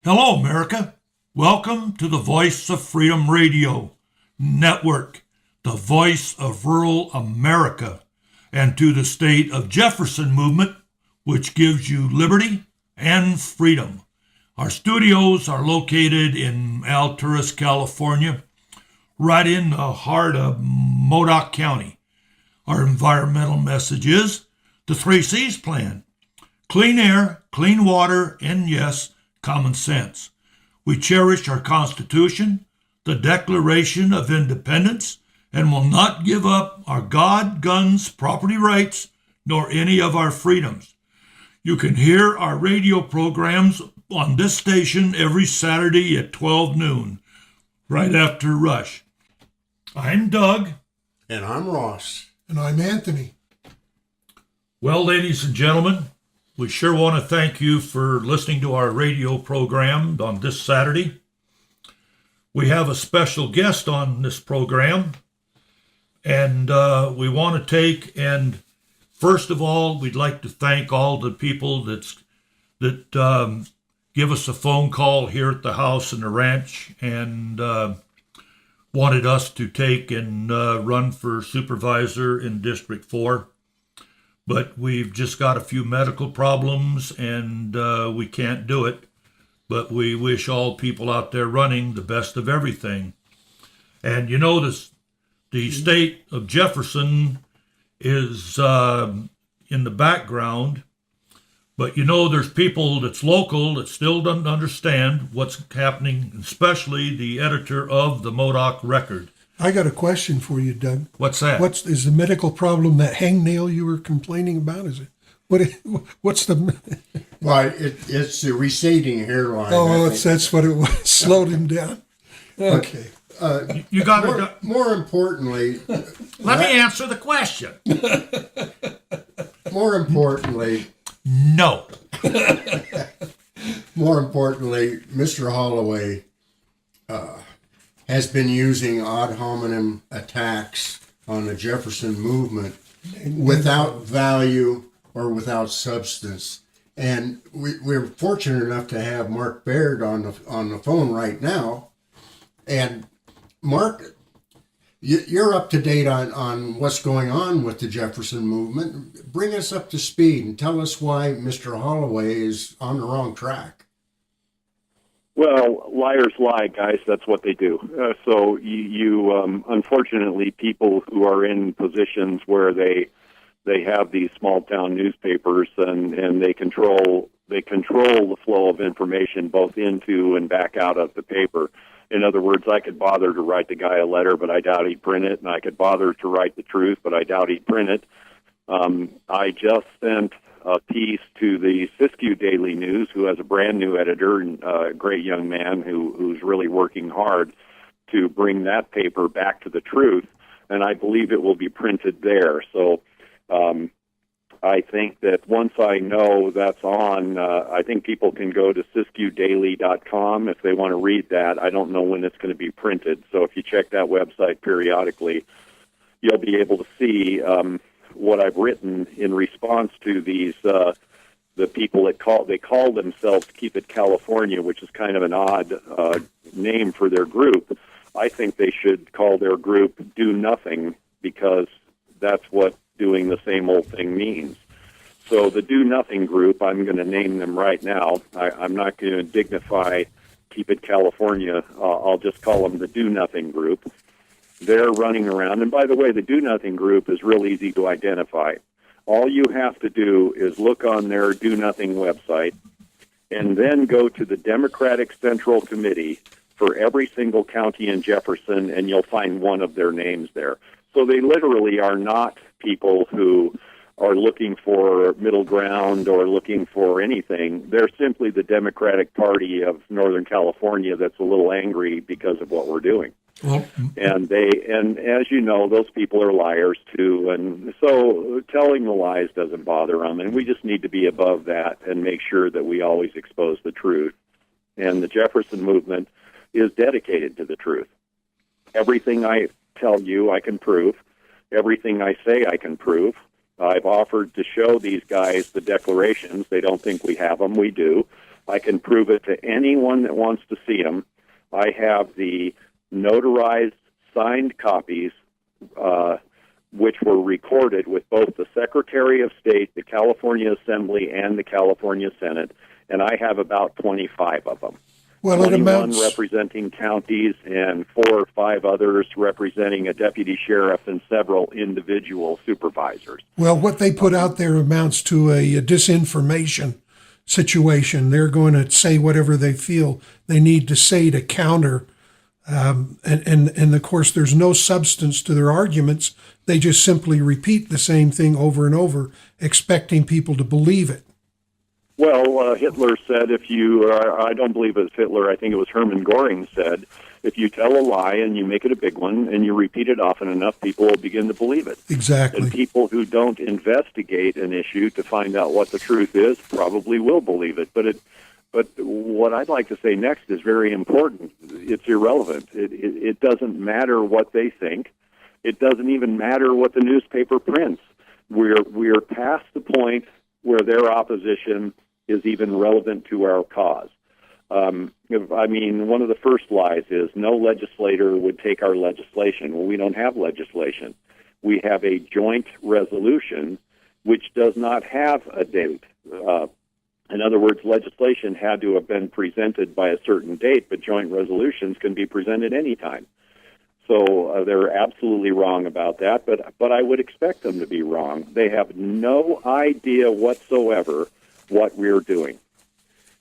Hello, America. Welcome to the Voice of Freedom Radio Network, the voice of rural America, and to the State of Jefferson movement, which gives you liberty and freedom. Our studios are located in Alturas, California, right in the heart of Modoc County. Our environmental message is the 3C's plan: clean air, clean water, and yes, common sense. We cherish our Constitution, the Declaration of Independence, and will not give up our God, guns, property rights, nor any of our freedoms. You can hear our radio programs on this station every Saturday at 12 noon, right after Rush. I'm Doug. And I'm Ross. And I'm Anthony. Well, ladies and gentlemen, we sure want to thank you for listening to our radio program on this Saturday. We have a special guest on this program, and we want to first of all, we'd like to thank all the people that give us a phone call here at the house and the ranch and wanted us to take and run for supervisor in District 4. But we've just got a few medical problems and we can't do it. But we wish all people out there running the best of everything. And you notice the state of Jefferson is in the background. But there's people that's local that still don't understand what's happening, especially the editor of the Modoc Record. I got a question for you, Doug. What's that? Is the medical problem that hangnail you were complaining about? Is it what's the? Well, it's the receding hairline. Oh, that's what it was. Slowed him down. Okay. You got more importantly. Let me answer the question. More importantly. No. More importantly, Mr. Holloway has been using ad hominem attacks on the Jefferson movement without value or without substance. And we're fortunate enough to have Mark Baird on the phone right now. And Mark, you're up to date on what's going on with the Jefferson movement. Bring us up to speed and tell us why Mr. Holloway is on the wrong track. Well, liars lie, guys. That's what they do. So you unfortunately, people who are in positions where they have these small town newspapers and they control the flow of information both into and back out of the paper. In other words, I could bother to write the guy a letter, but I doubt he'd print it, and I could bother to write the truth, but I doubt he'd print it. I just sent a piece to the Siskiyou Daily News, who has a brand new editor, and a great young man who's really working hard to bring that paper back to the truth, and I believe it will be printed there. So I think that once I know that's on, I think people can go to SiskiyouDaily.com if they want to read that. I don't know when it's going to be printed, so if you check that website periodically, you'll be able to see what I've written in response to these the people that call themselves Keep It California, which is kind of an odd name for their group. I think they should call their group Do Nothing, because that's what doing the same old thing means. So the Do Nothing group, I'm going to name them right now. I'm not going to dignify Keep It California. I'll just call them the Do Nothing group. They're running around. And by the way, the Do Nothing group is real easy to identify. All you have to do is look on their Do Nothing website and then go to the Democratic Central Committee for every single county in Jefferson, and you'll find one of their names there. So they literally are not people who are looking for middle ground or looking for anything. They're simply the Democratic Party of Northern California that's a little angry because of what we're doing. Well, And as you know, those people are liars too, and so telling the lies doesn't bother them, and we just need to be above that and make sure that we always expose the truth. And the Jefferson movement is dedicated to the truth. Everything I tell you, I can prove. Everything I say, I can prove. I've offered to show these guys the declarations. They don't think we have them. We do. I can prove it to anyone that wants to see them. I have the notarized, signed copies, which were recorded with both the Secretary of State, the California Assembly, and the California Senate, and I have about 25 of them. Well, it 21 amounts. representing counties and 4 or 5 others representing a deputy sheriff and several individual supervisors. Well, what they put out there amounts to a disinformation situation. They're going to say whatever they feel they need to say to counter. And of course, there's no substance to their arguments. They just simply repeat the same thing over and over, expecting people to believe it. Well, Hitler said if you, I don't believe it was Hitler, I think it was Hermann Göring said, if you tell a lie and you make it a big one and you repeat it often enough, people will begin to believe it. Exactly. And people who don't investigate an issue to find out what the truth is probably will believe it. But what I'd like to say next is very important. It's irrelevant. It doesn't matter what they think. It doesn't even matter what the newspaper prints. We're past the point where their opposition is even relevant to our cause. I mean, one of the first lies is no legislator would take our legislation. Well, we don't have legislation. We have a joint resolution which does not have a date. In other words, legislation had to have been presented by a certain date, but joint resolutions can be presented anytime. So they're absolutely wrong about that, but I would expect them to be wrong. They have no idea whatsoever what we're doing.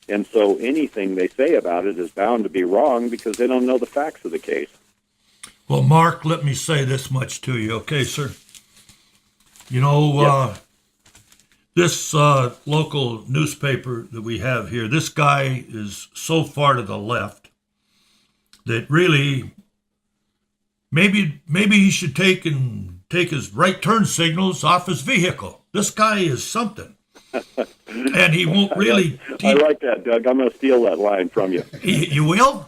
And so anything they say about it is bound to be wrong because they don't know the facts of the case. Well, Mark, let me say this much to you, okay, sir? You know, this local newspaper that we have here, this guy is so far to the left that really maybe he should take his right turn signals off his vehicle. This guy is something. And he won't really... I like that, Doug. I'm going to steal that line from you. You will?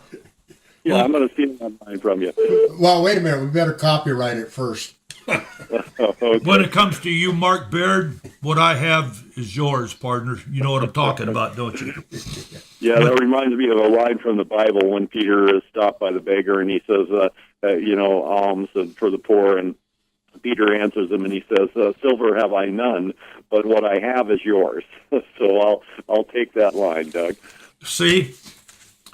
Yeah, Well, I'm going to steal that line from you. Well, wait a minute. We better copyright it first. Okay. when it comes to you, Mark Baird, what I have is yours, partner. You know what I'm talking about, don't you? Yeah, that reminds me of a line from the Bible when Peter is stopped by the beggar and he says, alms for the poor. And Peter answers him and he says, silver have I none, but what I have is yours. So I'll take that line, Doug. See,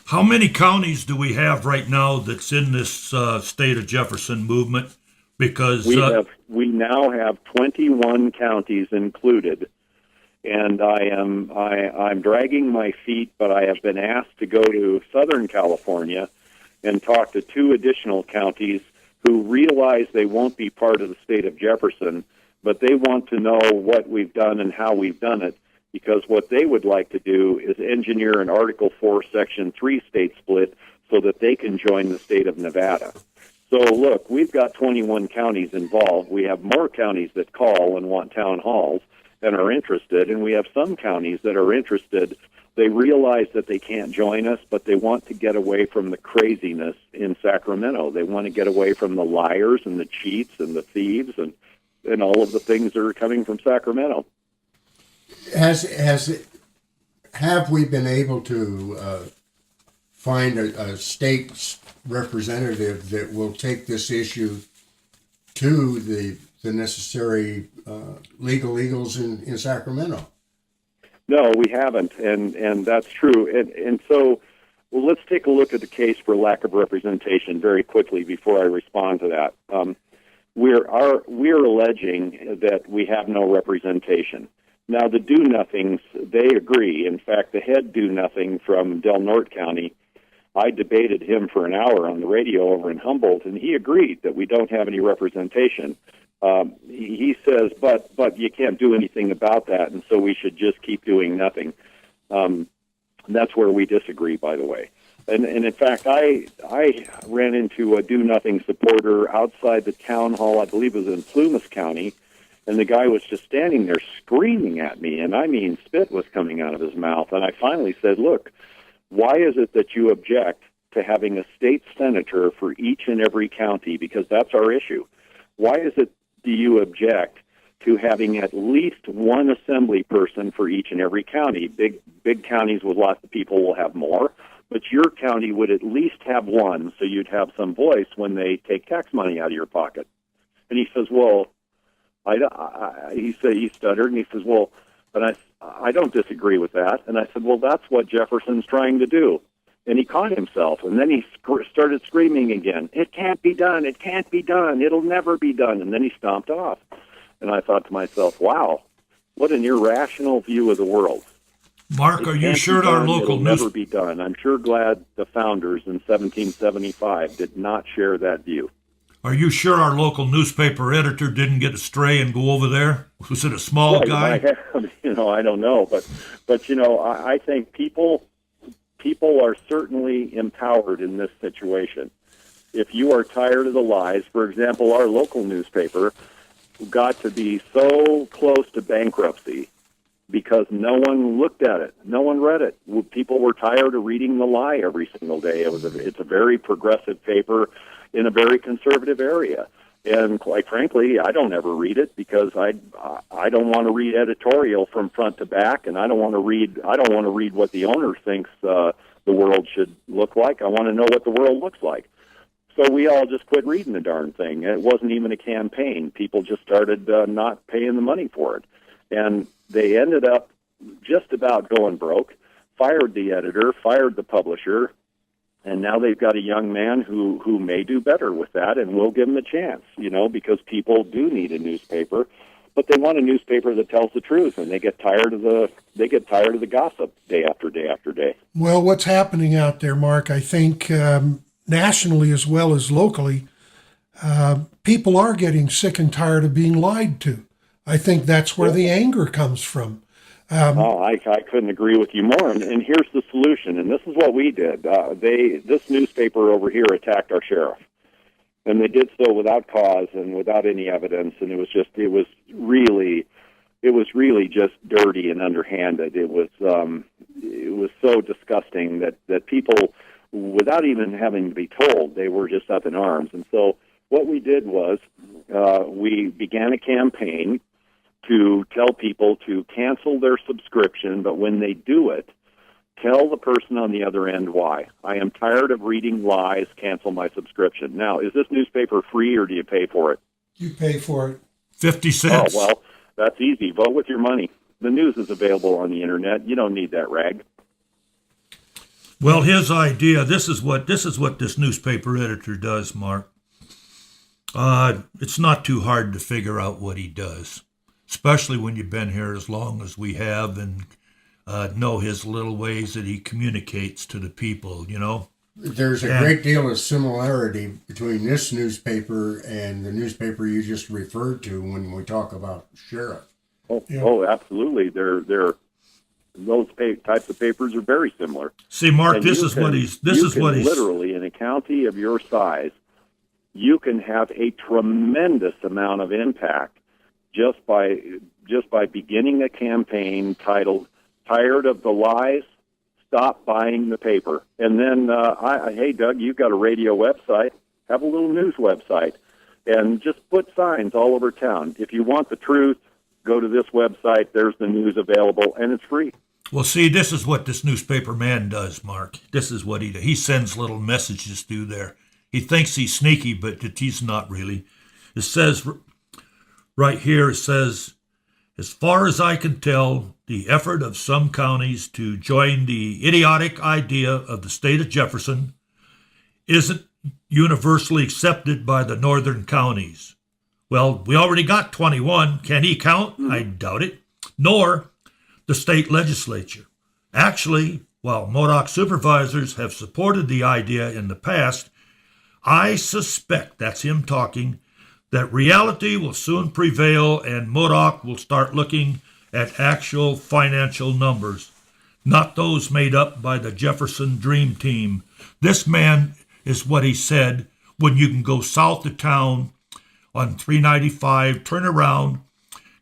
how many counties do we have right now that's in this state of Jefferson movement? Because we now have 21 counties included, and I'm dragging my feet, but I have been asked to go to Southern California and talk to 2 additional counties who realize they won't be part of the state of Jefferson, but they want to know what we've done and how we've done it, because what they would like to do is engineer an Article 4, Section 3 state split so that they can join the state of Nevada. So, look, we've got 21 counties involved. We have more counties that call and want town halls and are interested, and we have some counties that are interested. They realize that they can't join us, but they want to get away from the craziness in Sacramento. They want to get away from the liars and the cheats and the thieves and all of the things that are coming from Sacramento. Have we been able to find a state representative that will take this issue to the necessary legal eagles in Sacramento? No, we haven't, and that's true. And so, well, let's take a look at the case for lack of representation very quickly before I respond to that. We're alleging that we have no representation. Now, the do-nothings, they agree. In fact, the head do-nothing from Del Norte County, I debated him for an hour on the radio over in Humboldt, and he agreed that we don't have any representation. He says, but you can't do anything about that, and so we should just keep doing nothing. That's where we disagree, by the way. And in fact, I ran into a do-nothing supporter outside the town hall, I believe it was in Plumas County, and the guy was just standing there screaming at me, and I mean, spit was coming out of his mouth. And I finally said, look, why is it that you object to having a state senator for each and every county? Because that's our issue. Why is it do you object to having at least one assembly person for each and every county. Big counties with lots of people will have more, but your county would at least have one, so you'd have some voice when they take tax money out of your pocket. And he says, well, he stuttered, and he says, well, but I don't disagree with that. And I said, well, that's what Jefferson's trying to do. And he caught himself, and then he started screaming again, it can't be done, it can't be done, it'll never be done. And then he stomped off. And I thought to myself, wow, what an irrational view of the world. Mark, are you sure our local news? Never be done. I'm sure glad the founders in 1775 did not share that view. Are you sure our local newspaper editor didn't get astray and go over there? Was it a small guy? I don't know, but I think people are certainly empowered in this situation. If you are tired of the lies, for example, our local newspaper got to be so close to bankruptcy because no one looked at it, no one read it. People were tired of reading the lie every single day. It's a very progressive paper in a very conservative area. And quite frankly, I don't ever read it because I don't want to read editorial from front to back, and I don't want to read what the owner thinks the world should look like. I want to know what the world looks like. So we all just quit reading the darn thing. It wasn't even a campaign. People just started not paying the money for it. And they ended up just about going broke, fired the editor, fired the publisher, and now they've got a young man who may do better with that, and we'll give him a chance, because people do need a newspaper, but they want a newspaper that tells the truth, and they get tired of the gossip day after day after day. Well, what's happening out there, Mark, I think nationally as well as locally, people are getting sick and tired of being lied to. I think that's where the anger comes from. I couldn't agree with you more. And here's the solution, and this is what we did. This newspaper over here attacked our sheriff, and they did so without cause and without any evidence. And it was really just dirty and underhanded. It was so disgusting that people, without even having to be told, they were just up in arms. And so what we did was we began a campaign to tell people to cancel their subscription, but when they do it, tell the person on the other end why. I am tired of reading lies, cancel my subscription. Now, is this newspaper free or do you pay for it? You pay for it. 50 cents. Oh, well, that's easy. Vote with your money. The news is available on the internet. You don't need that rag. Well, his idea, this is what this newspaper editor does, Mark. It's not too hard to figure out what he does, especially when you've been here as long as we have and know his little ways that he communicates to the people, There's a great deal of similarity between this newspaper and the newspaper you just referred to when we talk about sheriff. Oh, absolutely. Those types of papers are very similar. See, Mark, this is what he's literally, in a county of your size, you can have a tremendous amount of impact just by beginning a campaign titled "Tired of the Lies, Stop Buying the Paper." And then, hey, Doug, you've got a radio website. Have a little news website, and just put signs all over town. If you want the truth, go to this website. There's the news available, and it's free. Well, see, this is what this newspaper man does, Mark. This is what he does. He sends little messages through there. He thinks he's sneaky, but he's not really. It says right here, it says, as far as I can tell, the effort of some counties to join the idiotic idea of the state of Jefferson isn't universally accepted by the northern counties. Well, we already got 21. Can he count? I doubt it. Nor the state legislature. Actually, while Modoc supervisors have supported the idea in the past, I suspect, that's him talking, that reality will soon prevail and Modoc will start looking at actual financial numbers, not those made up by the Jefferson Dream Team. This man is what he said when you can go south of town on 395, turn around,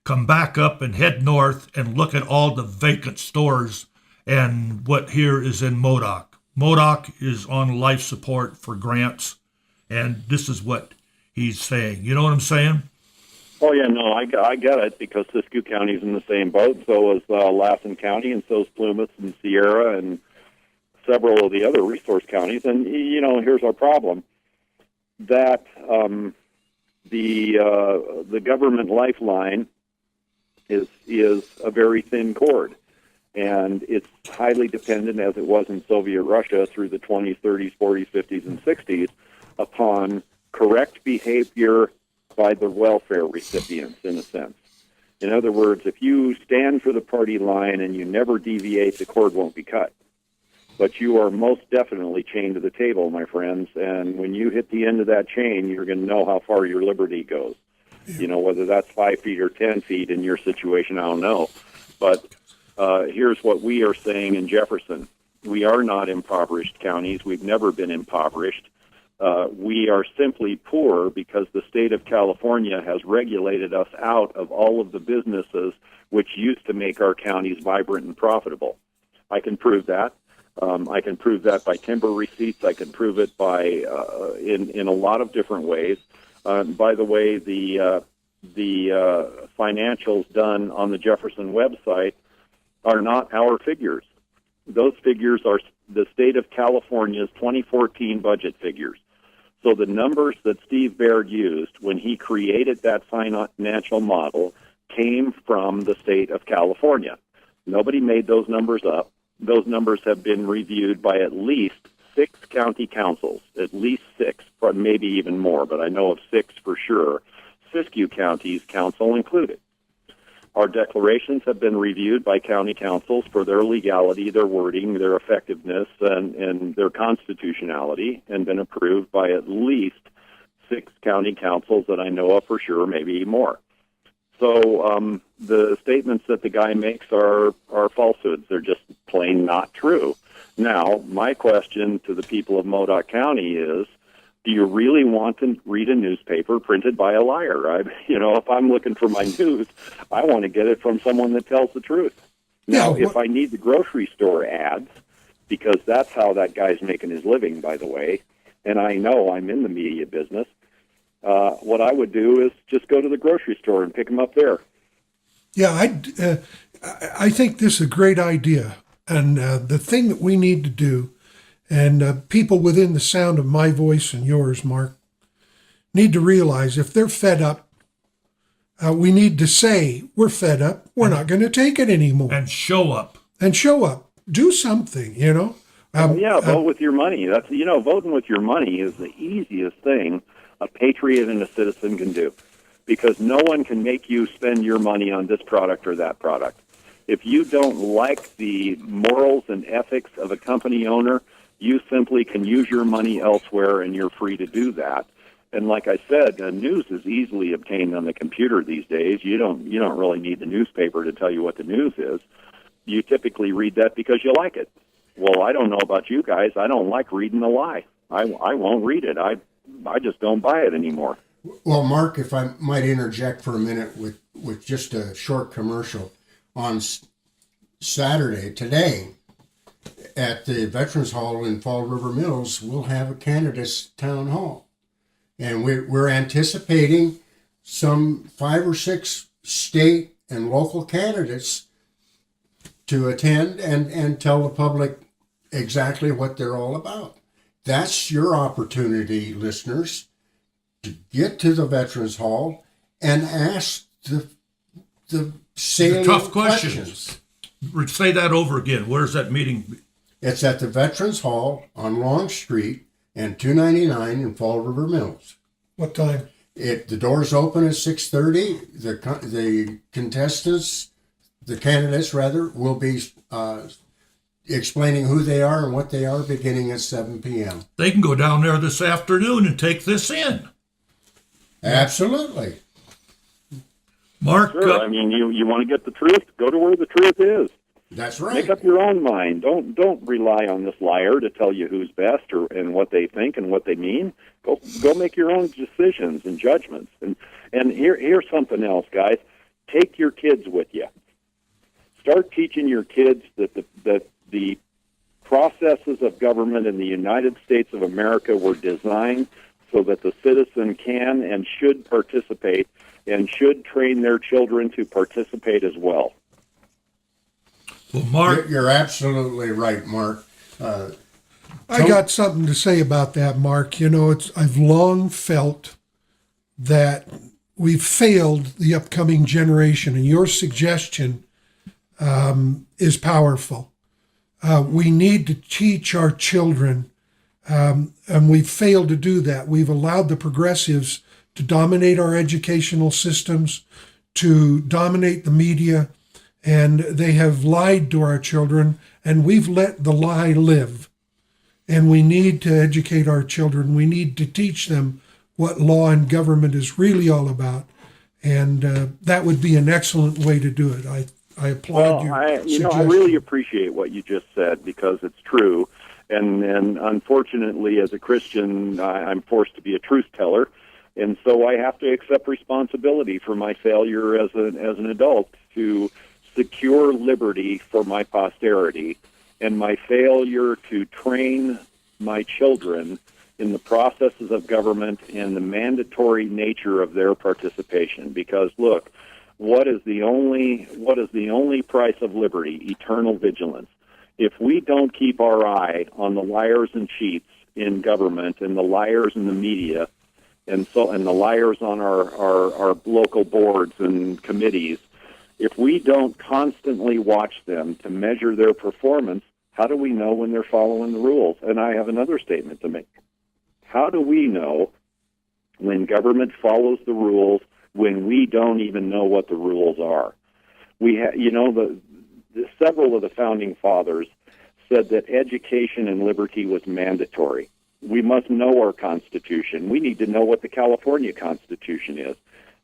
come back up and head north and look at all the vacant stores and what here is in Modoc. Modoc is on life support for grants, and this is what he's saying. You know what I'm saying? Oh, yeah, no, I get it, because Siskiyou County's in the same boat. So is Lassen County, and so is Plumas and Sierra and several of the other resource counties. And, here's our problem. That the government lifeline is a very thin cord. And it's highly dependent, as it was in Soviet Russia through the 20s, 30s, 40s, 50s, and 60s, upon correct behavior by the welfare recipients, in a sense. In other words, if you stand for the party line and you never deviate, the cord won't be cut. But you are most definitely chained to the table, my friends, and when you hit the end of that chain, you're going to know how far your liberty goes. Whether that's 5 feet or 10 feet in your situation, I don't know. But here's what we are saying in Jefferson. We are not impoverished counties. We've never been impoverished. We are simply poor because the state of California has regulated us out of all of the businesses which used to make our counties vibrant and profitable. I can prove that. I can prove that by timber receipts. I can prove it by in a lot of different ways. By the way, the financials done on the Jefferson website are not our figures. Those figures are the state of California's 2014 budget figures. So the numbers that Steve Baird used when he created that financial model came from the state of California. Nobody made those numbers up. Those numbers have been reviewed by at least 6 county councils, at least 6, maybe even more, but I know of 6 for sure, Siskiyou County's council included. Our declarations have been reviewed by county councils for their legality, their wording, their effectiveness, and their constitutionality, and been approved by at least 6 county councils that I know of for sure, maybe more. So the statements that the guy makes are falsehoods. They're just plain not true. Now, my question to the people of Modoc County is, do you really want to read a newspaper printed by a liar? If I'm looking for my news, I want to get it from someone that tells the truth. Now, if I need the grocery store ads, because that's how that guy's making his living, by the way, and I know I'm in the media business, what I would do is just go to the grocery store and pick them up there. Yeah, I think this is a great idea. And the thing that we need to do, and people within the sound of my voice and yours, Mark, need to realize if they're fed up, we need to say, we're fed up, we're not going to take it anymore. And show up. Do something, vote with your money. That's voting with your money is the easiest thing a patriot and a citizen can do, because no one can make you spend your money on this product or that product. If you don't like the morals and ethics of a company owner, you simply can use your money elsewhere, and you're free to do that. And like I said, news is easily obtained on the computer these days. You don't really need the newspaper to tell you what the news is. You typically read that because you like it. Well, I don't know about you guys. I don't like reading a lie. I won't read it. I just don't buy it anymore. Well, Mark, if I might interject for a minute with just a short commercial. On Saturday, today, at the Veterans Hall in Fall River Mills, we'll have a candidates town hall. And we're anticipating some 5 or 6 state and local candidates to attend and tell the public exactly what they're all about. That's your opportunity, listeners, to get to the Veterans Hall and ask the salient tough questions. Say that over again. Where's that meeting? It's at the Veterans Hall on Long Street and 299 in Fall River Mills. What time? The doors open at 6:30. The contestants, the candidates rather, will be explaining who they are and what they are beginning at 7 p.m. They can go down there this afternoon and take this in. Absolutely. Mark, sure. You want to get the truth? Go to where the truth is. That's right. Make up your own mind. Don't rely on this liar to tell you who's best and what they think and what they mean. Go make your own decisions and judgments. And here's something else, guys. Take your kids with you. Start teaching your kids that the processes of government in the United States of America were designed so that the citizen can and should participate and should train their children to participate as well. Well, Mark, You're absolutely right, Mark. I got something to say about that, Mark. You know, I've long felt that we've failed the upcoming generation, and your suggestion is powerful. We need to teach our children, and we've failed to do that. We've allowed the progressives to dominate our educational systems, to dominate the media, and they have lied to our children, and we've let the lie live. And we need to educate our children. We need to teach them what law and government is really all about. And that would be an excellent way to do it. I applaud your suggestion. I really appreciate what you just said, because it's true. And unfortunately, as a Christian, I'm forced to be a truth teller. And so I have to accept responsibility for my failure as an adult to secure liberty for my posterity, and my failure to train my children in the processes of government and the mandatory nature of their participation. Because look, what is the only price of liberty? Eternal vigilance. If we don't keep our eye on the liars and cheats in government and the liars in the media, and the liars on our local boards and committees, if we don't constantly watch them to measure their performance, how do we know when they're following the rules? And I have another statement to make. How do we know when government follows the rules when we don't even know what the rules are? Several of the founding fathers said that education and liberty was mandatory. We must know our Constitution. We need to know what the California Constitution is.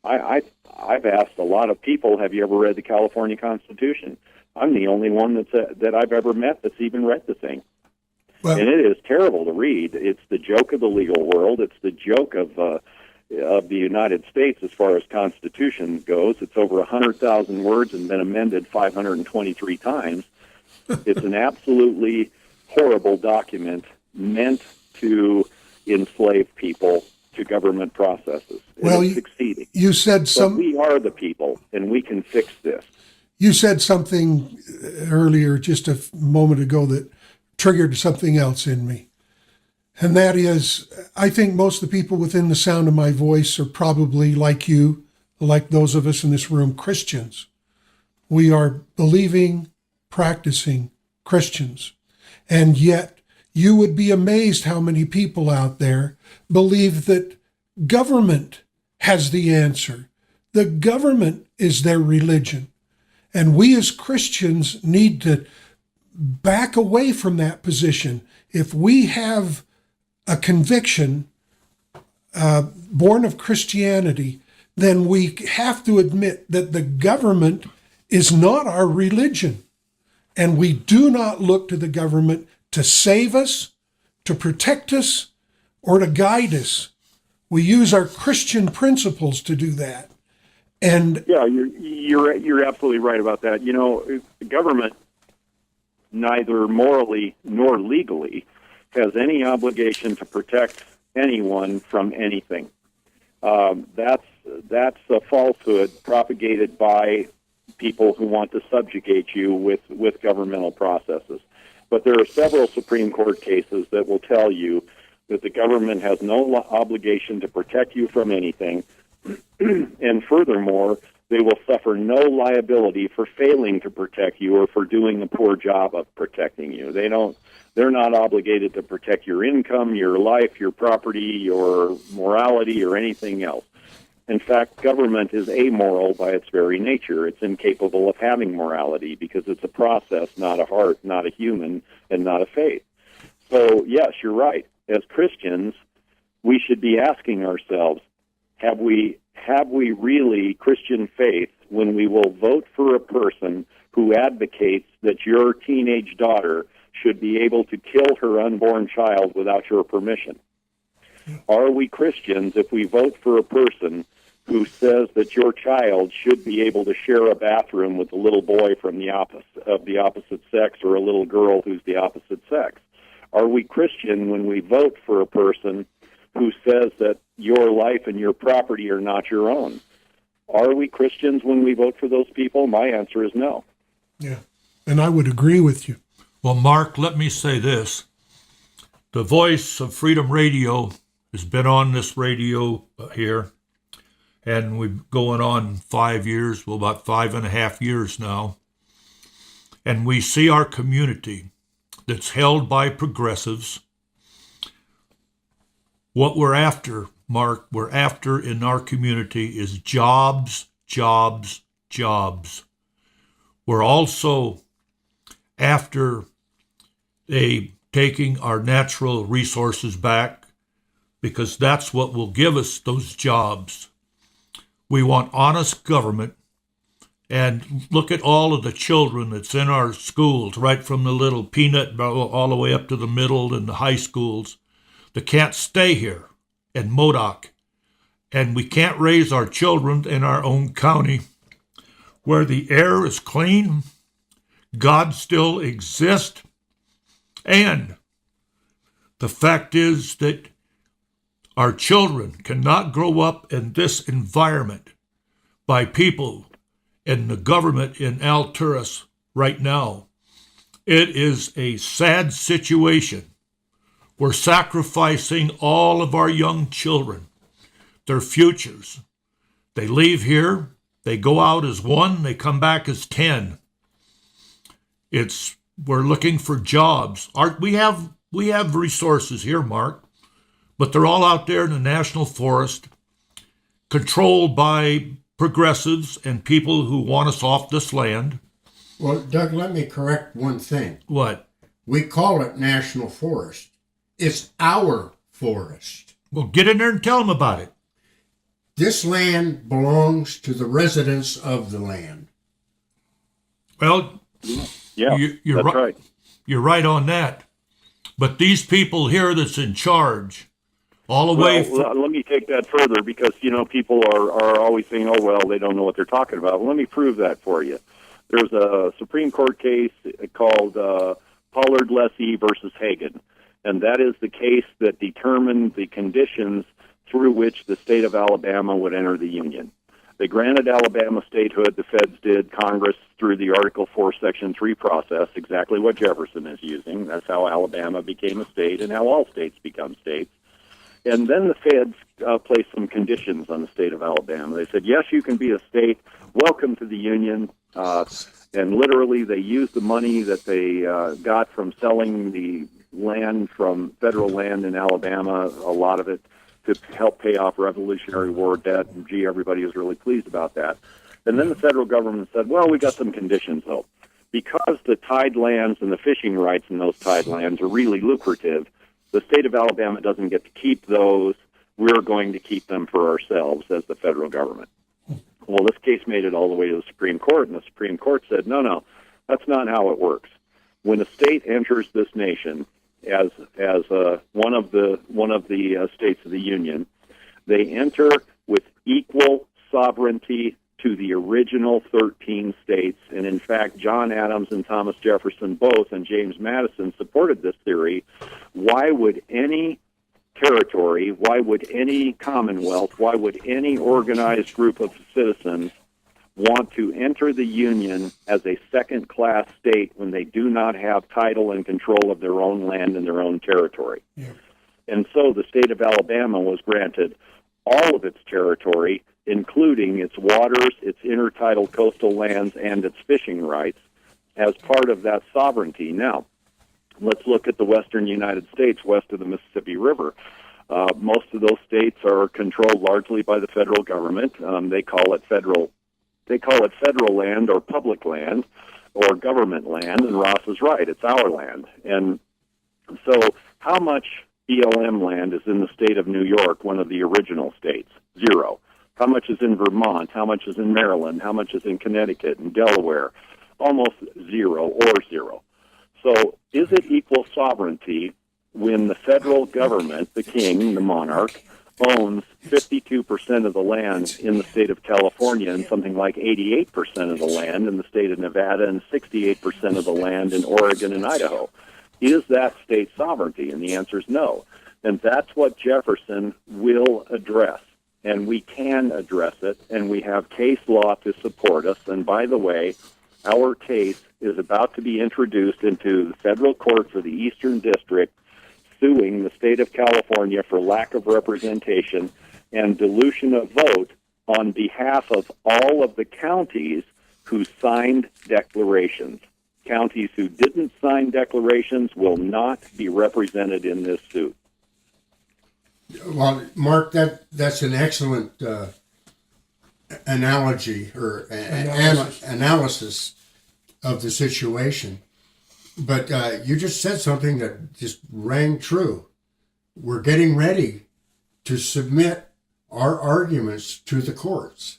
I've asked a lot of people, have you ever read the California Constitution? I'm the only one that I've ever met that's even read the thing. Well, And it is terrible to read. It's the joke of the legal world. It's the joke of the United States as far as Constitution goes. It's over 100,000 words and been amended 523 times. It's an absolutely horrible document meant to enslave people to government processes. Well, it's succeeding. you said But we are the people, and we can fix this. You said something earlier, just a moment ago, that triggered something else in me. And that is, I think most of the people within the sound of my voice are probably like you, like those of us in this room, Christians. We are believing, practicing Christians. And yet, you would be amazed how many people out there believe that government has the answer. The government is their religion. And we as Christians need to back away from that position. If we have a conviction born of Christianity, then we have to admit that the government is not our religion. And we do not look to the government to save us, to protect us, or to guide us. We use our Christian principles to do that. And yeah, you're absolutely right about that. You know, the government, neither morally nor legally, has any obligation to protect anyone from anything. That's a falsehood propagated by people who want to subjugate you with governmental processes. But there are several Supreme Court cases that will tell you that the government has no obligation to protect you from anything, and furthermore, they will suffer no liability for failing to protect you or for doing a poor job of protecting you. They're not obligated to protect your income, your life, your property, your morality, or anything else. In fact, government is amoral by its very nature. It's incapable of having morality because it's a process, not a heart, not a human, and not a faith. So, yes, you're right. As Christians, we should be asking ourselves, have we really Christian faith when we will vote for a person who advocates that your teenage daughter should be able to kill her unborn child without your permission? Are we Christians if we vote for a person who says that your child should be able to share a bathroom with a little boy from the opposite sex or a little girl who's the opposite sex? Are we Christian when we vote for a person who says that your life and your property are not your own. Are we Christians when we vote for those people? My answer is no. Yeah. And I would agree with you. Well, Mark, let me say this. The Voice of Freedom Radio has been on this radio here, and we're going on 5 years, well, about 5.5 years now. And we see our community that's held by progressives. What we're after, Mark, we're after in our community is jobs, jobs, jobs. We're also after taking our natural resources back, because that's what will give us those jobs. We want honest government. And look at all of the children that's in our schools, right from the little peanut all the way up to the middle and the high schools, that can't stay here in Modoc. And we can't raise our children in our own county where the air is clean, God still exists, and the fact is that our children cannot grow up in this environment by people in the government in Alturas right now. It is a sad situation. We're sacrificing all of our young children, their futures. They leave here, they go out as 1, they come back as 10. We're looking for jobs. We have resources here, Mark, but they're all out there in the national forest, controlled by progressives and people who want us off this land. Well, Doug, let me correct one thing. What? We call it national forest. It's our forest. Well, get in there and tell them about it. This land belongs to the residents of the land. Well, Yeah, you're that's right. You're right on that. But these people here that's in charge, all the way Well, let me take that further, because, people are always saying, oh, well, they don't know what they're talking about. Well, let me prove that for you. There's a Supreme Court case called Pollard-Lessee versus Hagan, and that is the case that determined the conditions through which the state of Alabama would enter the Union. They granted Alabama statehood, the feds did, Congress through the Article 4, Section 3 process, exactly what Jefferson is using. That's how Alabama became a state and how all states become states. And then the feds placed some conditions on the state of Alabama. They said, yes, you can be a state, welcome to the Union. And literally they used the money that they got from selling the land from federal land in Alabama, a lot of it, to help pay off Revolutionary War debt. And, gee, everybody was really pleased about that. And then the federal government said, well, we got some conditions, though. Because the tide lands and the fishing rights in those tide lands are really lucrative, the state of Alabama doesn't get to keep those. We're going to keep them for ourselves as the federal government. Well, this case made it all the way to the Supreme Court, and the Supreme Court said, no, that's not how it works. When a state enters this nation as one of the states of the Union, they enter with equal sovereignty to the original 13 states. And in fact, John Adams and Thomas Jefferson both, and James Madison supported this theory. Why would any territory, why would any commonwealth, why would any organized group of citizens want to enter the Union as a second-class state when they do not have title and control of their own land and their own territory? Yeah. And so the state of Alabama was granted all of its territory, including its waters, its intertidal coastal lands, and its fishing rights as part of that sovereignty. Now, let's look at the western United States west of the Mississippi River. Most of those states are controlled largely by the federal government. They call it federal land or public land or government land, and Ross is right. It's our land. And so how much BLM land is in the state of New York, one of the original states? 0. How much is in Vermont? How much is in Maryland? How much is in Connecticut and Delaware? Almost 0 or 0. So is it equal sovereignty when the federal government, the king, the monarch, owns 52% of the land in the state of California and something like 88% of the land in the state of Nevada and 68% of the land in Oregon and Idaho? Is that state sovereignty? And the answer is no. And that's what Jefferson will address. And we can address it, and we have case law to support us. And by the way, our case is about to be introduced into the federal court for the Eastern District, suing the state of California for lack of representation and dilution of vote on behalf of all of the counties who signed declarations. Counties who didn't sign declarations will not be represented in this suit. Well, Mark, that's an excellent analogy or analysis of the situation. But you just said something that just rang true. We're getting ready to submit our arguments to the courts.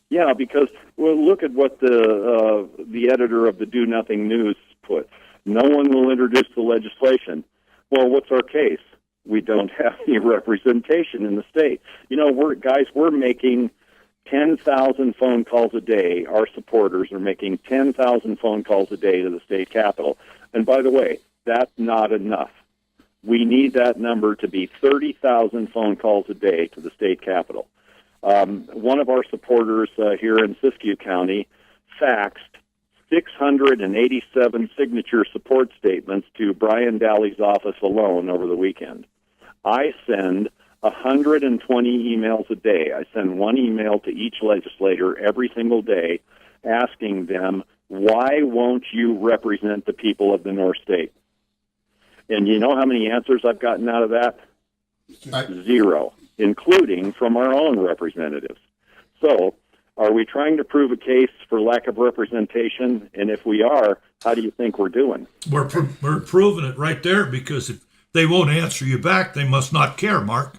Yeah, because look at what the editor of the Do Nothing News put. No one will introduce the legislation. Well, what's our case? We don't have any representation in the state. You know, we're making 10,000 phone calls a day. Our supporters are making 10,000 phone calls a day to the state capitol. And by the way, that's not enough. We need that number to be 30,000 phone calls a day to the state capitol. One of our supporters here in Siskiyou County faxed 687 signature support statements to Brian Daly's office alone over the weekend. I send 120 emails a day. I send one email to each legislator every single day asking them, why won't you represent the people of the North State? And you know how many answers I've gotten out of that? Zero, including from our own representatives. So, are we trying to prove a case for lack of representation? And if we are, how do you think we're doing? We're proving it right there, because if they won't answer you back, they must not care, Mark.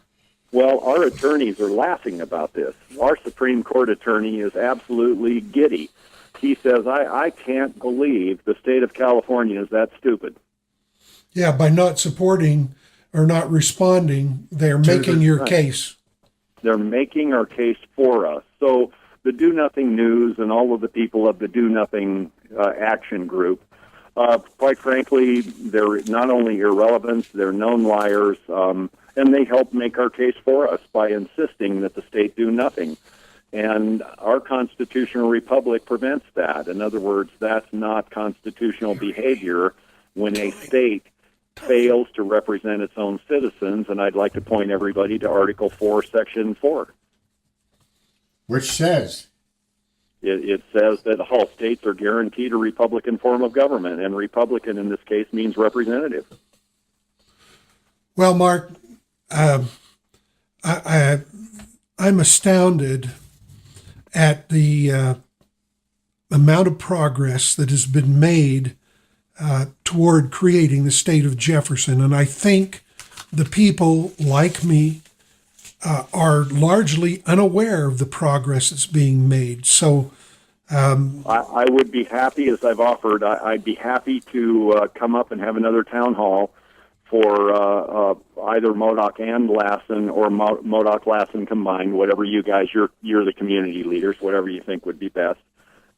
Well, our attorneys are laughing about this. Our Supreme Court attorney is absolutely giddy. He says, I can't believe the state of California is that stupid. Yeah, by not supporting or not responding, they're making your case. They're making our case for us. So the Do Nothing News and all of the people of the Do Nothing Action Group, quite frankly, they're not only irrelevant, they're known liars, and they help make our case for us by insisting that the state do nothing. And our constitutional republic prevents that. In other words, that's not constitutional behavior when a state fails to represent its own citizens, and I'd like to point everybody to Article 4, Section 4. Which says? It says that all states are guaranteed a Republican form of government, and Republican in this case means representative. Well, Mark, I'm astounded at the amount of progress that has been made toward creating the state of Jefferson. And I think the people like me are largely unaware of the progress that's being made. So I would be happy, as I've offered, I'd be happy to come up and have another town hall for either Modoc and Lassen, or Modoc Lassen combined, whatever you guys, you're the community leaders, whatever you think would be best,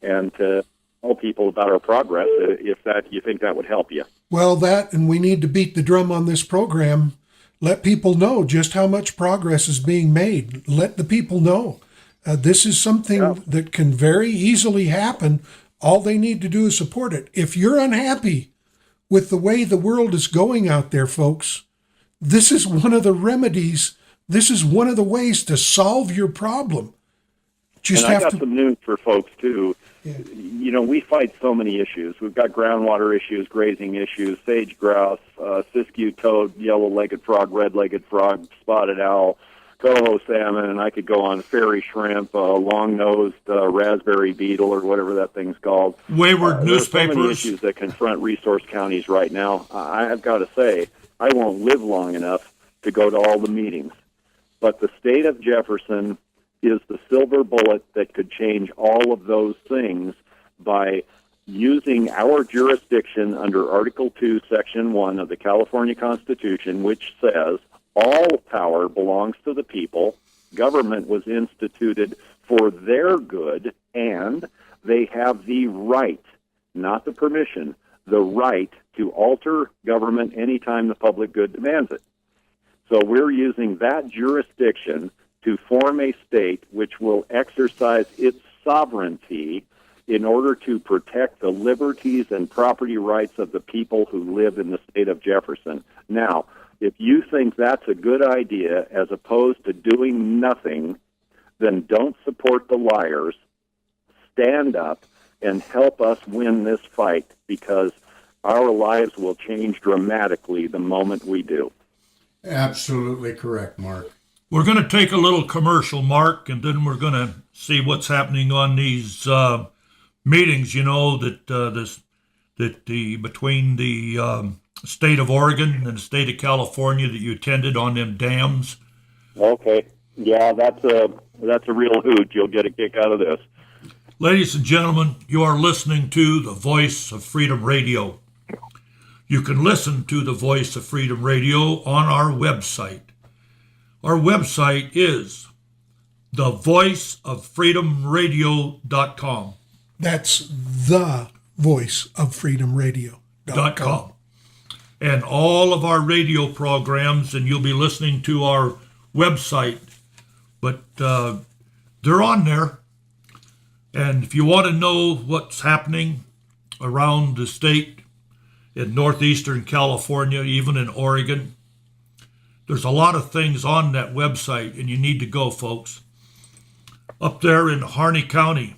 and to tell people about our progress, if that you think that would help you. Well, that, and we need to beat the drum on this program. Let people know just how much progress is being made. Let the people know. This is something that can very easily happen. All they need to do is support it. If you're unhappy with the way the world is going out there, folks, this is one of the remedies. This is one of the ways to solve your problem. And I got some news for folks, too. Yeah. You know, we fight so many issues. We've got groundwater issues, grazing issues, sage grouse, Siskiyou toad, yellow-legged frog, red-legged frog, spotted owl, coho salmon, and I could go on, fairy shrimp, long-nosed raspberry beetle, or whatever that thing's called. Wayward newspapers. There's so many issues that confront resource counties right now. I've got to say, I won't live long enough to go to all the meetings. But the state of Jefferson is the silver bullet that could change all of those things by using our jurisdiction under Article 2, Section 1 of the California Constitution, which says all power belongs to the people, government was instituted for their good, and they have the right, not the permission, the right to alter government anytime the public good demands it. So we're using that jurisdiction to form a state which will exercise its sovereignty in order to protect the liberties and property rights of the people who live in the state of Jefferson. Now, if you think that's a good idea as opposed to doing nothing, then don't support the liars. Stand up and help us win this fight, because our lives will change dramatically the moment we do. Absolutely correct, Mark. We're going to take a little commercial, Mark, and then we're going to see what's happening on these meetings. You know that between the state of Oregon and the state of California that you attended on them dams. Okay, yeah, that's a real hoot. You'll get a kick out of this. Ladies and gentlemen, you are listening to the Voice of Freedom Radio. You can listen to the Voice of Freedom Radio on our website. Our website is thevoiceoffreedomradio.com. That's the voiceoffreedomradio.com. And all of our radio programs, and you'll be listening to our website, but they're on there. And if you want to know what's happening around the state in northeastern California, even in Oregon, there's a lot of things on that website, and you need to go, folks. Up there in Harney County,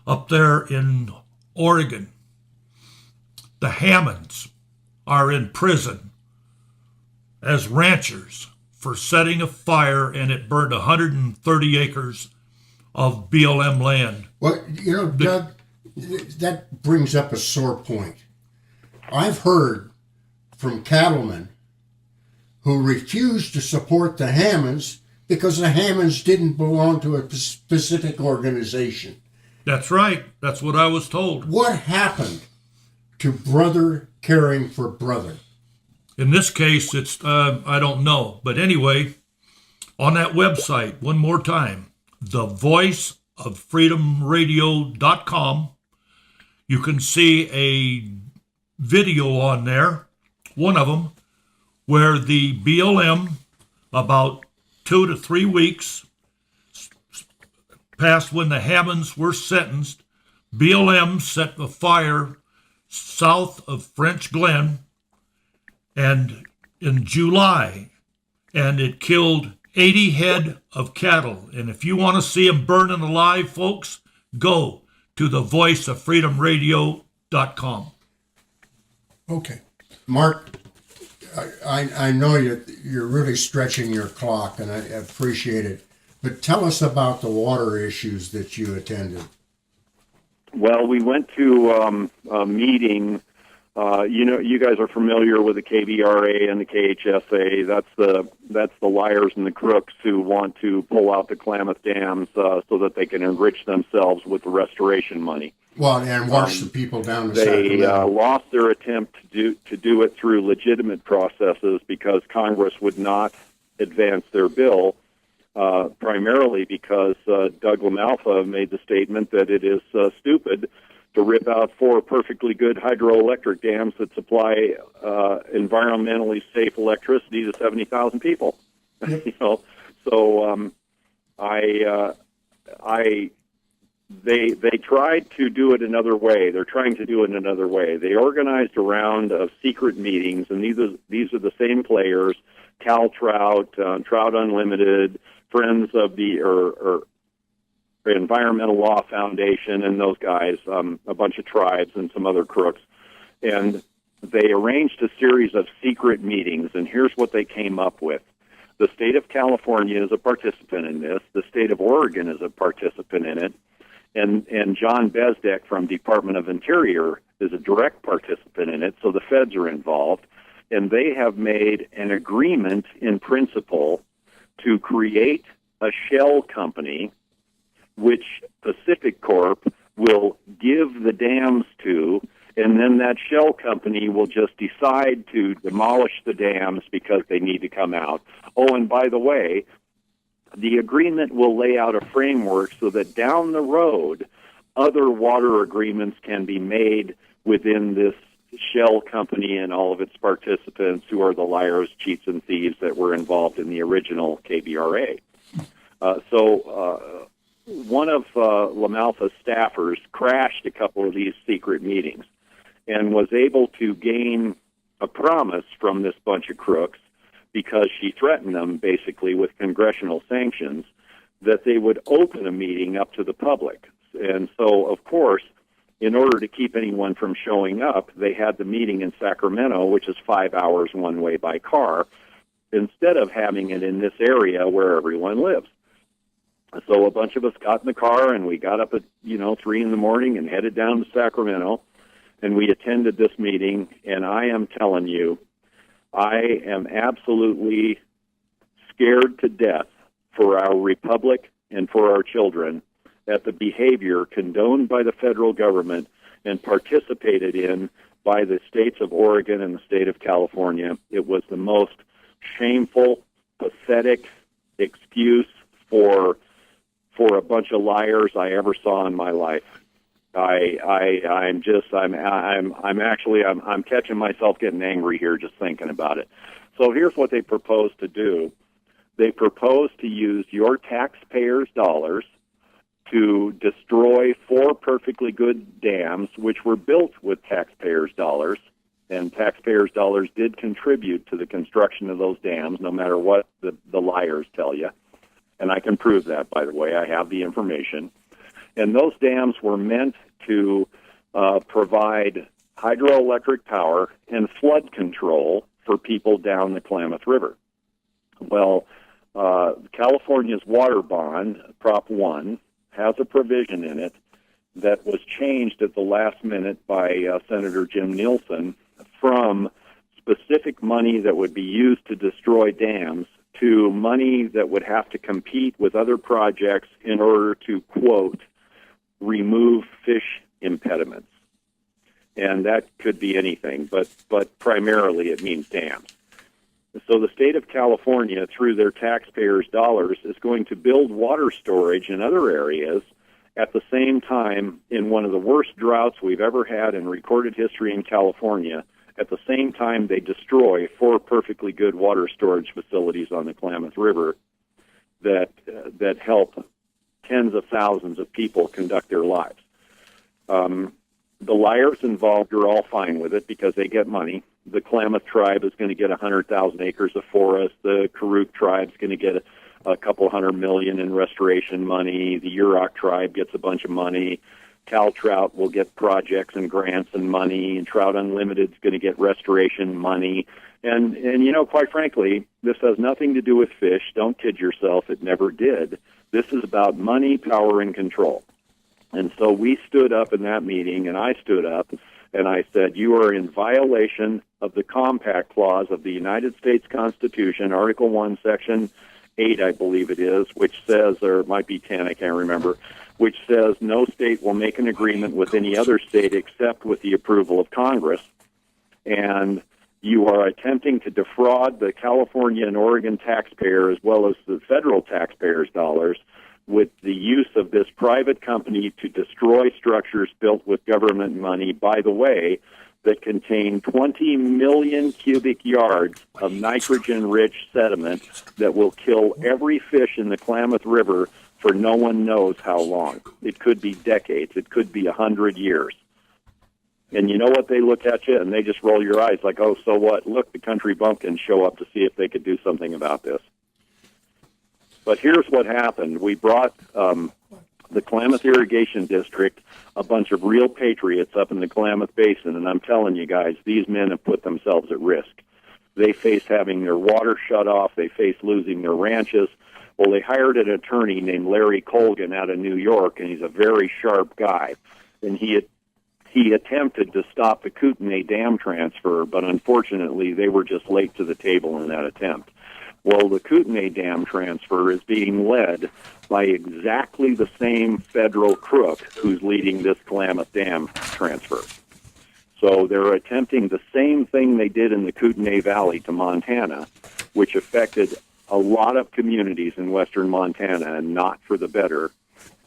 up there in Oregon, the Hammonds are in prison as ranchers for setting a fire, and it burned 130 acres of BLM land. Well, you know, Doug, that brings up a sore point. I've heard from cattlemen who refused to support the Hammonds because the Hammonds didn't belong to a specific organization. That's right. That's what I was told. What happened to brother caring for brother? In this case, it's, I don't know. But anyway, on that website, one more time, thevoiceoffreedomradio.com, you can see a video on there, one of them, where the BLM, about 2 to 3 weeks past when the Hammonds were sentenced, BLM set a fire south of French Glen and in July, and it killed 80 head of cattle. And if you want to see them burning alive, folks, go to thevoiceoffreedomradio.com. Okay. Mark, I know you're really stretching your clock, and I appreciate it. But tell us about the water issues that you attended. Well, we went to a meeting. You guys are familiar with the KBRA and the KHSA. That's the liars and the crooks who want to pull out the Klamath dams so that they can enrich themselves with the restoration money. Well, and wash the people down to They Sacramento. lost their attempt to do it through legitimate processes because Congress would not advance their bill, primarily because Doug LaMalfa made the statement that it is stupid to rip out 4 perfectly good hydroelectric dams that supply environmentally safe electricity to 70,000 people. Yep. So they tried to do it another way. They're trying to do it another way. They organized a round of secret meetings, and these are the same players: Cal Trout, Trout Unlimited, Friends of the or Environmental Law Foundation, and those guys, a bunch of tribes and some other crooks. And they arranged a series of secret meetings, and here's what they came up with. The state of California is a participant in this. The state of Oregon is a participant in it. And John Bezdek from Department of Interior is a direct participant in it, so the feds are involved. And they have made an agreement in principle to create a shell company which Pacific Corp will give the dams to, and then that shell company will just decide to demolish the dams because they need to come out. Oh, and by the way, the agreement will lay out a framework so that down the road, other water agreements can be made within this shell company and all of its participants, who are the liars, cheats, and thieves that were involved in the original KBRA. So one of LaMalfa's staffers crashed a couple of these secret meetings and was able to gain a promise from this bunch of crooks, because she threatened them basically with congressional sanctions, that they would open a meeting up to the public. And so, of course, in order to keep anyone from showing up, they had the meeting in Sacramento, which is 5 hours one way by car, instead of having it in this area where everyone lives. So a bunch of us got in the car, and we got up at 3 in the morning and headed down to Sacramento, and we attended this meeting. And I am telling you, I am absolutely scared to death for our republic and for our children at the behavior condoned by the federal government and participated in by the states of Oregon and the state of California. It was the most shameful, pathetic excuse for a bunch of liars I ever saw in my life. I'm catching myself getting angry here just thinking about it. So here's what they propose to do. They propose to use your taxpayers' dollars to destroy 4 perfectly good dams, which were built with taxpayers' dollars, and taxpayers' dollars did contribute to the construction of those dams, no matter what the liars tell you. And I can prove that, by the way. I have the information. And those dams were meant to provide hydroelectric power and flood control for people down the Klamath River. Well, California's water bond, Prop 1, has a provision in it that was changed at the last minute by Senator Jim Nielsen from specific money that would be used to destroy dams to money that would have to compete with other projects in order to, quote, remove fish impediments. And that could be anything, but primarily it means dams. So the state of California, through their taxpayers' dollars, is going to build water storage in other areas at the same time, in one of the worst droughts we've ever had in recorded history in California. At the same time, they destroy 4 perfectly good water storage facilities on the Klamath River that help tens of thousands of people conduct their lives. The liars involved are all fine with it because they get money. The Klamath tribe is going to get 100,000 acres of forest. The Karuk tribe is going to get a couple $100 million in restoration money. The Yurok tribe gets a bunch of money. Cal Trout will get projects and grants and money, and Trout Unlimited is going to get restoration money. And quite frankly, this has nothing to do with fish. Don't kid yourself. It never did. This is about money, power, and control. And so we stood up in that meeting, and I stood up, and I said, you are in violation of the Compact Clause of the United States Constitution, Article 1, Section 8, I believe it is, which says, or it might be 10, I can't remember, which says no state will make an agreement with any other state except with the approval of Congress. And you are attempting to defraud the California and Oregon taxpayer as well as the federal taxpayers' dollars with the use of this private company to destroy structures built with government money, by the way, that contain 20 million cubic yards of nitrogen-rich sediment that will kill every fish in the Klamath River for no one knows how long. It could be decades. It could be 100 years. And you know what? They look at you and they just roll your eyes like, oh, so what? Look, the country bumpkins show up to see if they could do something about this. But here's what happened. We brought the Klamath Irrigation District, a bunch of real patriots up in the Klamath Basin, and I'm telling you guys, these men have put themselves at risk. They face having their water shut off. They face losing their ranches. Well, they hired an attorney named Larry Colgan out of New York, and he's a very sharp guy. And he attempted to stop the Kootenai Dam transfer, but unfortunately they were just late to the table in that attempt. Well, the Kootenai Dam transfer is being led by exactly the same federal crook who's leading this Klamath Dam transfer. So they're attempting the same thing they did in the Kootenai Valley to Montana, which affected a lot of communities in western Montana and not for the better.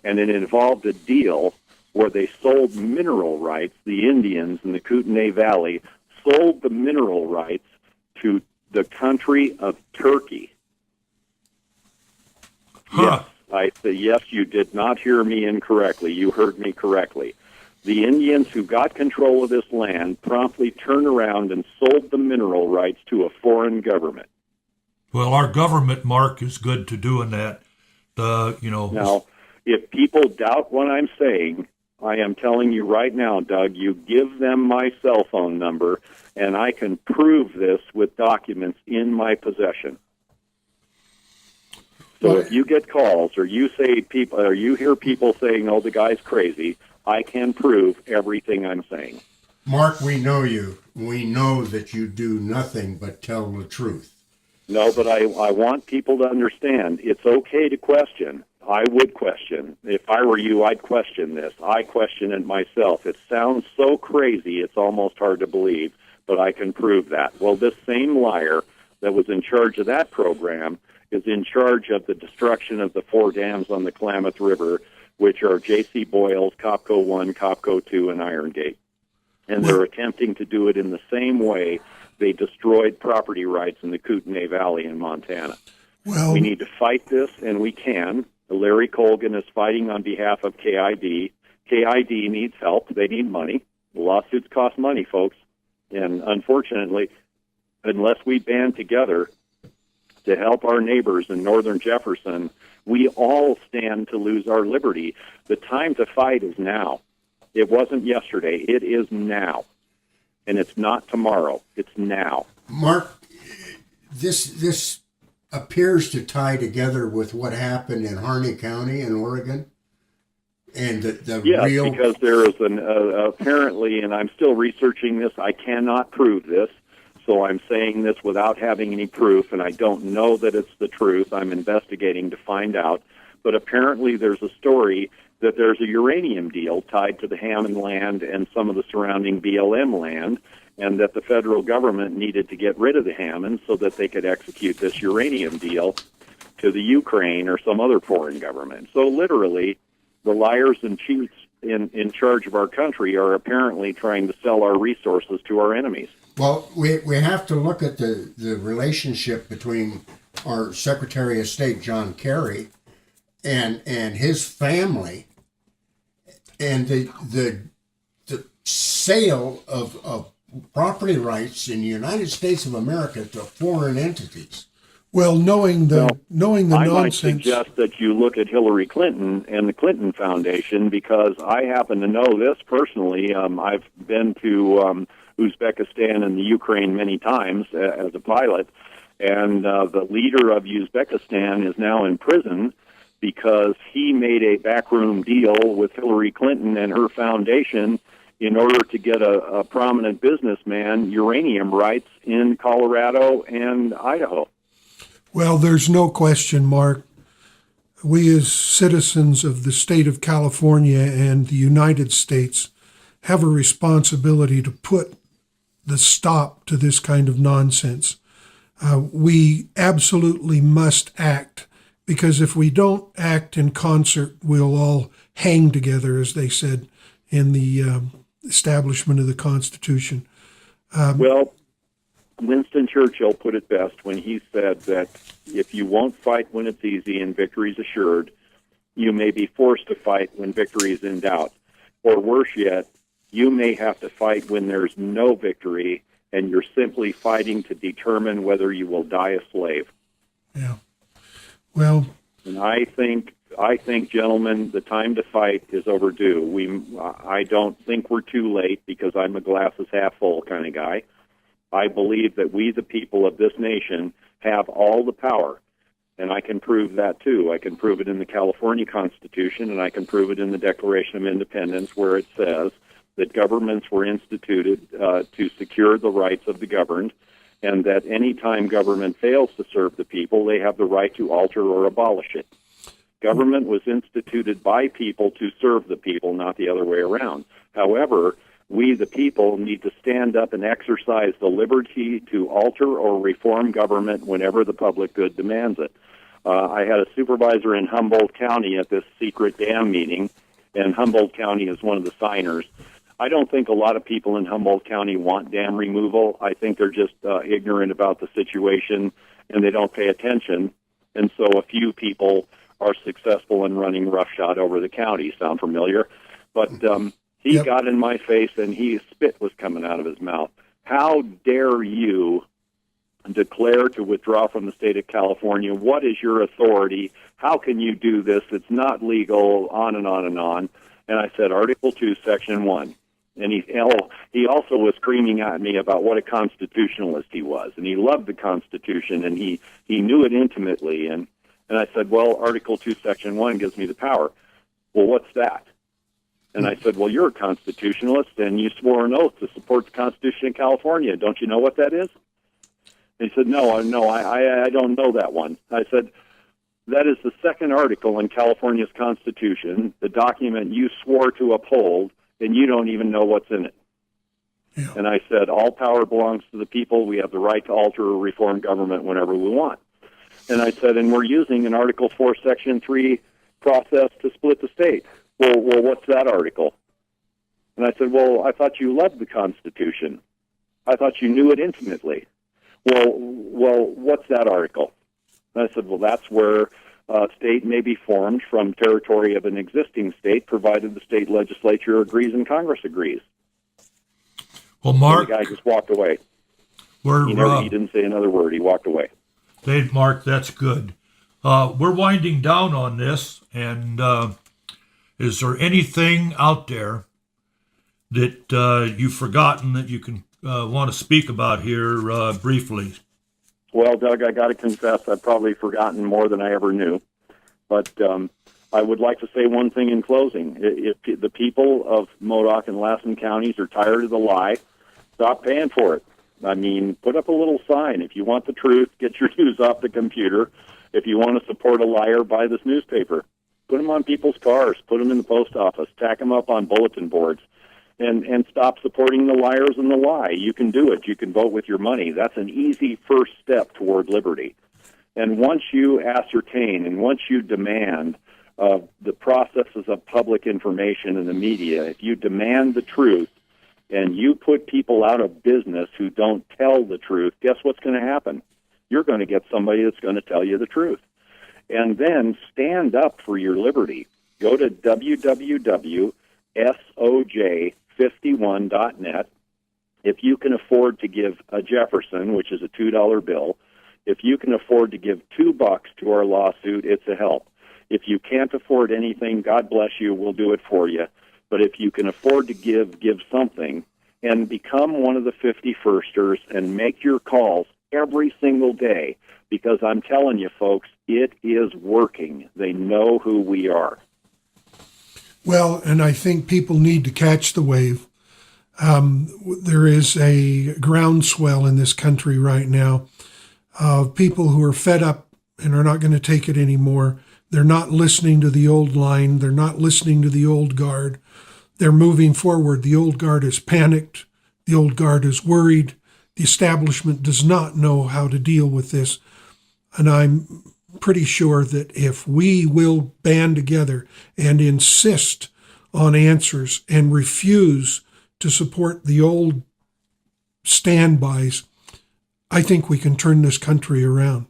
And it involved a deal where they sold mineral rights. The Indians in the Kootenai Valley sold the mineral rights to the country of Turkey. Huh. Yes, you did not hear me incorrectly. You heard me correctly. The Indians who got control of this land promptly turned around and sold the mineral rights to a foreign government. Well, our government, Mark, is good to doing that. Now, if people doubt what I'm saying, I am telling you right now, Doug, you give them my cell phone number, and I can prove this with documents in my possession. So if you get calls or you hear people saying, "Oh, the guy's crazy," I can prove everything I'm saying. Mark, we know you. We know that you do nothing but tell the truth. No, but I want people to understand it's okay to question. I would question. If I were you, I'd question this. I question it myself. It sounds so crazy, it's almost hard to believe, but I can prove that. Well, this same liar that was in charge of that program is in charge of the destruction of the 4 dams on the Klamath River, which are J.C. Boyles, Copco 1, Copco 2, and Iron Gate. And they're attempting to do it in the same way they destroyed property rights in the Kootenai Valley in Montana. Well, We need to fight this, and we can. Larry Colgan is fighting on behalf of KID. KID needs help. They need money. Lawsuits cost money, folks. And unfortunately, unless we band together to help our neighbors in northern Jefferson, we all stand to lose our liberty. The time to fight is now. It wasn't yesterday. It is now. And it's not tomorrow. It's now. Mark, this appears to tie together with what happened in Harney County in Oregon, and the Yes, real. because there is apparently, and I'm still researching this. I cannot prove this, so I'm saying this without having any proof, and I don't know that it's the truth. I'm investigating to find out. But apparently, there's a story that there's a uranium deal tied to the Hammond land and some of the surrounding BLM land, and that the federal government needed to get rid of the Hammond so that they could execute this uranium deal to the Ukraine or some other foreign government. So literally, the liars and cheats in charge of our country are apparently trying to sell our resources to our enemies. Well, we have to look at the relationship between our Secretary of State, John Kerry, and his family, and the sale of property rights in the United States of America to foreign entities. well, knowing the I might nonsense. suggest that you look at Hillary Clinton and the Clinton Foundation, because I happen to know this personally. I've been to Uzbekistan and the Ukraine many times as a pilot, and the leader of Uzbekistan is now in prison because he made a backroom deal with Hillary Clinton and her foundation in order to get a prominent businessman uranium rights in Colorado and Idaho. Well, there's no question, Mark. We as citizens of the state of California and the United States have a responsibility to put the stop to this kind of nonsense. We absolutely must act, because if we don't act in concert, we'll all hang together, as they said in the establishment of the Constitution. Well, Winston Churchill put it best when he said that if you won't fight when it's easy and victory is assured, you may be forced to fight when victory is in doubt. Or worse yet, you may have to fight when there's no victory and you're simply fighting to determine whether you will die a slave. Yeah. Well, And I think, gentlemen, the time to fight is overdue. I don't think we're too late, because I'm a glasses half full kind of guy. I believe that we, the people of this nation, have all the power, and I can prove that too. I can prove it in the California Constitution, and I can prove it in the Declaration of Independence, where it says that governments were instituted to secure the rights of the governed, and that any time government fails to serve the people, they have the right to alter or abolish it. Government was instituted by people to serve the people, not the other way around. However, we, the people, need to stand up and exercise the liberty to alter or reform government whenever the public good demands it. I had a supervisor in Humboldt County at this secret dam meeting, and Humboldt County is one of the signers. I don't think a lot of people in Humboldt County want dam removal. I think they're just ignorant about the situation, and they don't pay attention. And so a few people are successful in running roughshod over the county. Sound familiar? But he Yep. got in my face, and spit was coming out of his mouth. How dare you declare to withdraw from the state of California? What is your authority? How can you do this? It's not legal, on and on and on. And I said, Article 2, Section 1. And he also was screaming at me about what a constitutionalist he was. And he loved the Constitution, and he knew it intimately. And I said, well, Article 2, Section 1 gives me the power. Well, what's that? And I said, well, you're a constitutionalist, and you swore an oath to support the Constitution of California. Don't you know what that is? And he said, no, I don't know that one. I said, that is the second article in California's Constitution, the document you swore to uphold, and you don't even know what's in it. Yeah. And I said, all power belongs to the people. We have the right to alter or reform government whenever we want. And I said, and we're using an Article 4, Section 3 process to split the state. Well, what's that article? And I said, well, I thought you loved the Constitution. I thought you knew it intimately. Well, what's that article? And I said, well, that's where a state may be formed from territory of an existing state, provided the state legislature agrees and Congress agrees. Well, And Mark, the guy just walked away. we're He didn't say another word. He walked away. Dave, Mark, that's good. We're winding down on this, and is there anything out there that you've forgotten that you can want to speak about here briefly? Well, Doug, I got to confess, I've probably forgotten more than I ever knew. But I would like to say one thing in closing. If the people of Modoc and Lassen counties are tired of the lie, stop paying for it. I mean, put up a little sign. If you want the truth, get your news off the computer. If you want to support a liar, buy this newspaper. Put them on people's cars. Put them in the post office. Tack them up on bulletin boards. And stop supporting the liars and the lie. You can do it. You can vote with your money. That's an easy first step toward liberty. And once you ascertain and once you demand the processes of public information in the media, if you demand the truth and you put people out of business who don't tell the truth, guess what's going to happen? You're going to get somebody that's going to tell you the truth. And then stand up for your liberty. Go to www.soj51.net. If you can afford to give a Jefferson, which is a $2 bill, if you can afford to give $2 to our lawsuit, it's a help. If you can't afford anything, God bless you, we'll do it for you. But if you can afford to give something, and become one of the 51sters and make your calls every single day, because I'm telling you, folks, it is working. They know who we are. Well, and I think people need to catch the wave. There is a groundswell in this country right now of people who are fed up and are not going to take it anymore. They're not listening to the old line. They're not listening to the old guard. They're moving forward. The old guard is panicked. The old guard is worried. The establishment does not know how to deal with this. And I'm pretty sure that if we will band together and insist on answers and refuse to support the old standbys, I think we can turn this country around.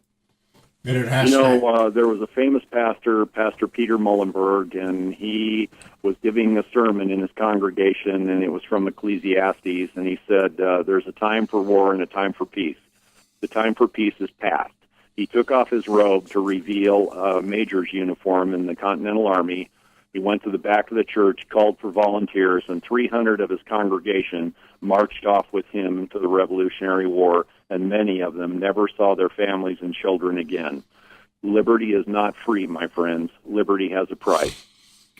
And it has There was a famous pastor, Pastor Peter Mullenberg, and he was giving a sermon in his congregation, and it was from Ecclesiastes, and he said, there's a time for war and a time for peace. The time for peace is past. He took off his robe to reveal a major's uniform in the Continental Army. He went to the back of the church, called for volunteers, and 300 of his congregation marched off with him to the Revolutionary War, and many of them never saw their families and children again. Liberty is not free, my friends. Liberty has a price.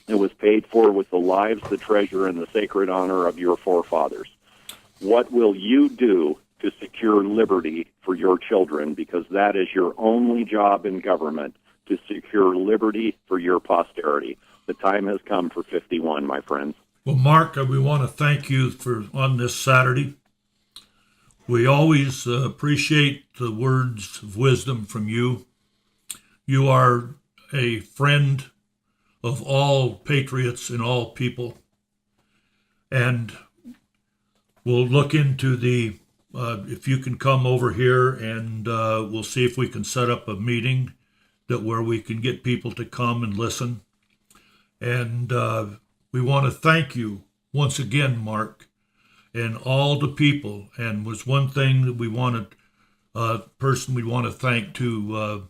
It was paid for with the lives, the treasure, and the sacred honor of your forefathers. What will you do to secure liberty for your children? Because that is your only job in government, to secure liberty for your posterity. The time has come for 51, my friends. Well, Mark, we want to thank you for on this Saturday. We always appreciate the words of wisdom from you. You are a friend of all patriots and all people. And we'll look into if you can come over here, and we'll see if we can set up a meeting where we can get people to come and listen. And we want to thank you once again, Mark, and all the people. And was one thing that we wanted, person we want to thank to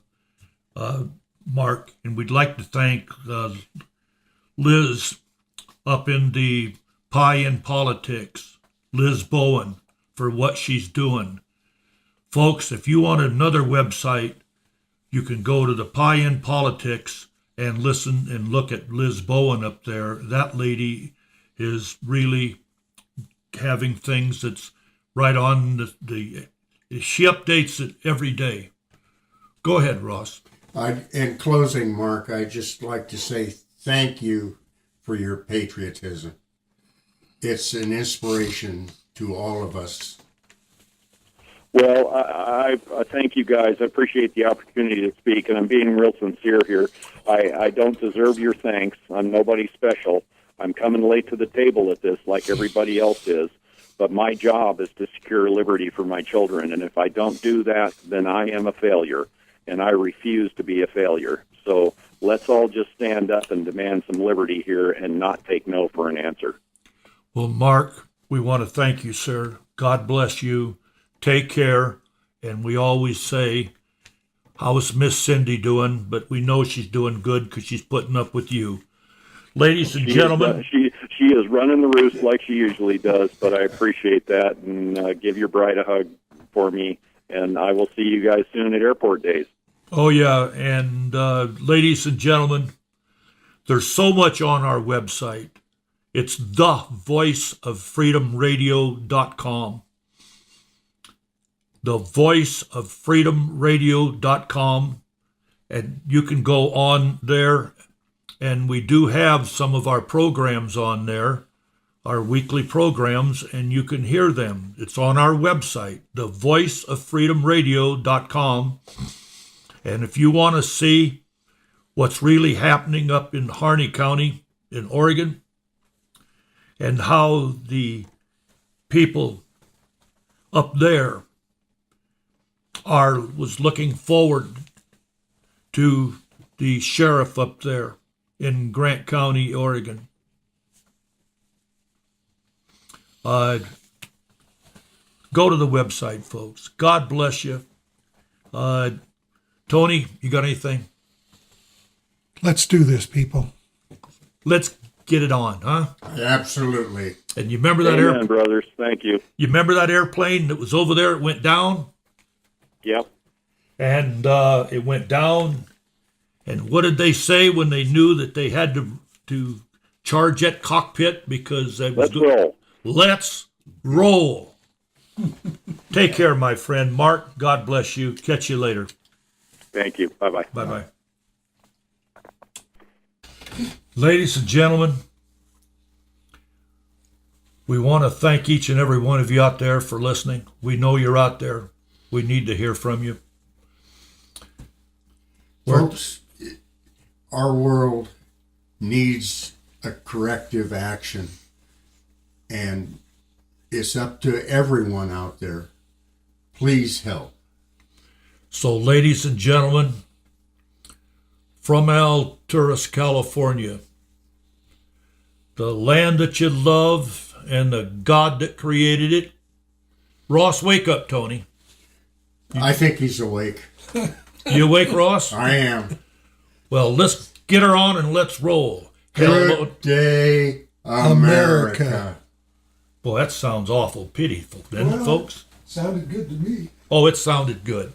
Mark, and we'd like to thank Liz up in the Pie in Politics, Liz Bowen, for what she's doing. Folks, if you want another website, you can go to the Pie in Politics and listen and look at Liz Bowen up there. That lady is really having things that's right on she updates it every day. Go ahead, Ross. In closing, Mark, I'd just like to say thank you for your patriotism. It's an inspiration to all of us. Well, I thank you guys. I appreciate the opportunity to speak, and I'm being real sincere here. I don't deserve your thanks. I'm nobody special. I'm coming late to the table at this like everybody else is, but my job is to secure liberty for my children, and if I don't do that, then I am a failure, and I refuse to be a failure. So let's all just stand up and demand some liberty here and not take no for an answer. Well, Mark, we want to thank you, sir. God bless you. Take care. And we always say, how's Miss Cindy doing? But we know she's doing good because she's putting up with you. Ladies and gentlemen. She is running the roost like she usually does, but I appreciate that. And give your bride a hug for me. And I will see you guys soon at Airport Days. Oh, yeah. And ladies and gentlemen, there's so much on our website. It's thevoiceoffreedomradio.com. thevoiceoffreedomradio.com, and you can go on there, and we do have some of our programs on there, our weekly programs, and you can hear them. It's on our website, thevoiceoffreedomradio.com. And if you want to see what's really happening up in Harney County in Oregon, and how the people up there was looking forward to the sheriff up there in Grant County, Oregon. Go to the website, folks. God bless you. Tony, you got anything? Let's do this, people. Let's get it on, huh? Absolutely. And you remember that Amen, brothers. Thank you. You remember that airplane that was over there? It went down. Yep. And it went down. And what did they say when they knew that they had to charge that cockpit because they was roll. Let's roll. Take care, my friend. Mark, God bless you. Catch you later. Thank you. Bye-bye. Bye-bye. Ladies and gentlemen, we want to thank each and every one of you out there for listening. We know you're out there. We need to hear from you. Folks, our world needs a corrective action, and it's up to everyone out there. Please help. So, ladies and gentlemen, from Alturas, California, the land that you love and the God that created it. Ross, wake up, Tony. I think he's awake. You awake, Ross? I am. Well, let's get her on and let's roll. Good day, America. Boy, that sounds awful pitiful, doesn't it, folks? Sounded good to me. Oh, it sounded good.